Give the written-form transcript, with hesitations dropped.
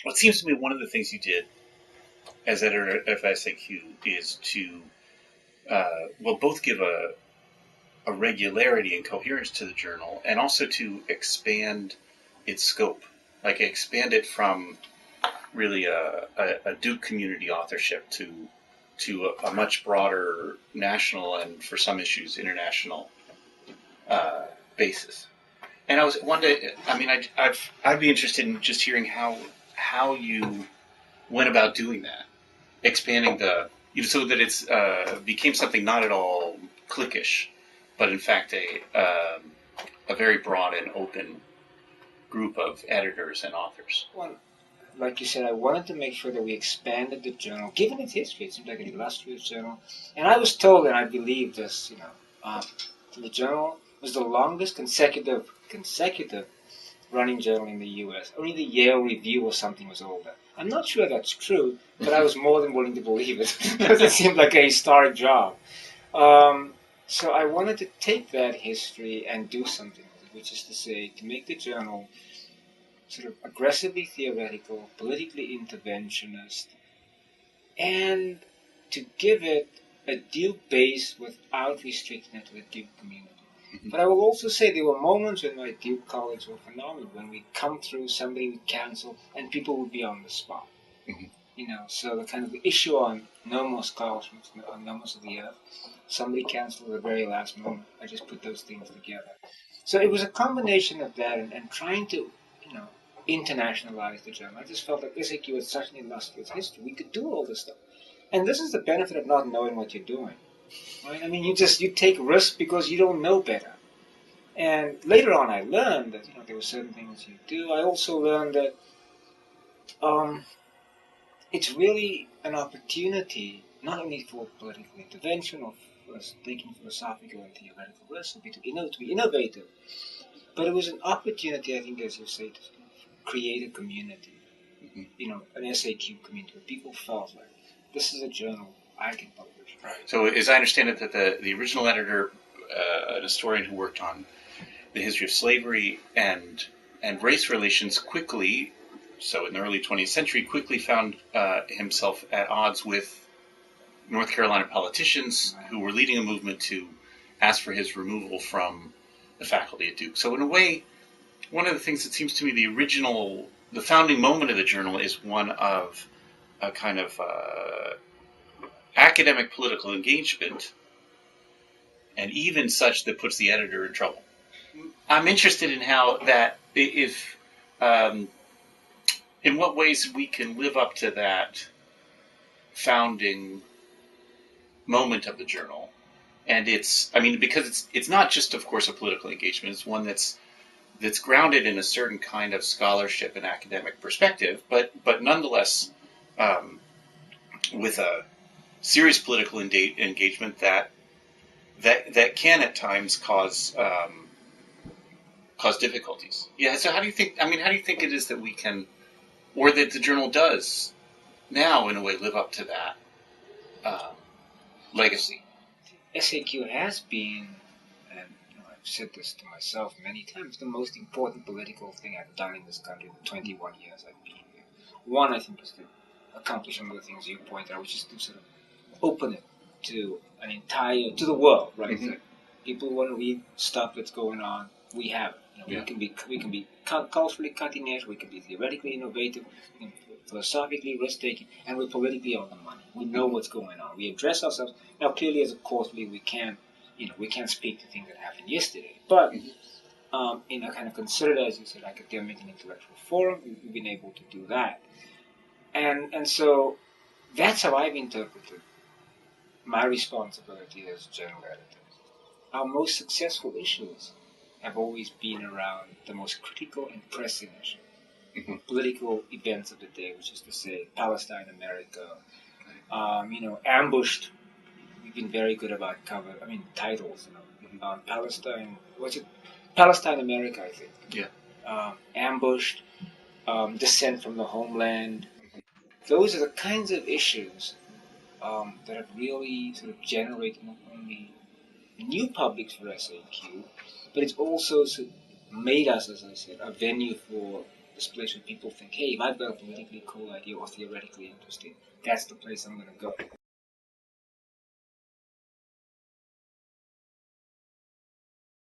what seems to me one of the things you did as editor of SAQ is to, both give a regularity and coherence to the journal, and also to expand its scope, like expand it from really a Duke community authorship to a much broader national and, for some issues, international basis. And I was wondering, I mean, I'd be interested in just hearing how you went about doing that, expanding so that it's became something not at all cliquish, but in fact a very broad and open group of editors and authors. Well, like you said, I wanted to make sure that we expanded the journal, given its history. It seems like an illustrious journal, and I was told, and I believe this, the journal was the longest consecutive running journal in the U.S. Only the Yale Review or something was older. I'm not sure that's true, but I was more than willing to believe it because it seemed like a historic job. So I wanted to take that history and do something with it, which is to say, to make the journal sort of aggressively theoretical, politically interventionist, and to give it a Duke base without restricting it to the Duke community. But I will also say there were moments when my Duke colleagues were phenomenal, when we'd come through, somebody would cancel, and people would be on the spot. So the kind of the issue on No More Scholars on No More of the Earth, somebody canceled at the very last moment. I just put those things together. So it was a combination of that and trying to, internationalize the journal. I just felt like SAQ had such an illustrious history. We could do all this stuff. And this is the benefit of not knowing what you're doing. Right? I mean, you take risks because you don't know better. And later on, I learned that there were certain things you do. I also learned that it's really an opportunity not only for political intervention or for taking philosophical and theoretical risks, to be innovative, but it was an opportunity, I think, as you say, to create a community. An SAQ community where people felt like this is a journal I can publish. Right. So, as I understand it, that the original editor, an historian who worked on the history of slavery and race relations, quickly, so in the early 20th century, quickly found himself at odds with North Carolina politicians who were leading a movement to ask for his removal from the faculty at Duke. So, in a way, one of the things that seems to me the founding moment of the journal is one of a kind of academic political engagement, and even such that puts the editor in trouble. I'm interested in how that, in what ways we can live up to that founding moment of the journal. And because it's not just, of course, a political engagement. It's one that's grounded in a certain kind of scholarship and academic perspective, but nonetheless with a serious political engagement that can at times cause difficulties. Yeah. So how do you think it is that we can, or that the journal does now, in a way, live up to that legacy? SAQ has been, and I've said this to myself many times, the most important political thing I've done in this country in the 21 years I've been here. One, I think, is to accomplish some of the things you pointed out, which is to sort of open it to to the world, right? Mm-hmm. People want to read stuff that's going on. We have it. We can be culturally cutting edge. We can be theoretically innovative, philosophically risk-taking, and we're politically on the money. We know what's going on. We address ourselves. Now, clearly, as a quarterly, we can't speak to things that happened yesterday. But in a kind of considered, as you said, academic and intellectual forum, we've been able to do that. And so that's how I've interpreted my responsibility as general editor. Our most successful issues have always been around the most critical and pressing issues. Mm-hmm. Political events of the day, which is to say, Palestine, America, ambushed. We've been very good about titles. Palestine. What's it? Palestine, America, I think. Yeah. Ambushed. Descent from the homeland. Those are the kinds of issues that have really sort of generated not only new publics for SAQ, but it's also sort of made us, as I said, a venue for this place where people think, hey, if I've got a politically cool idea or theoretically interesting, that's the place I'm going to go.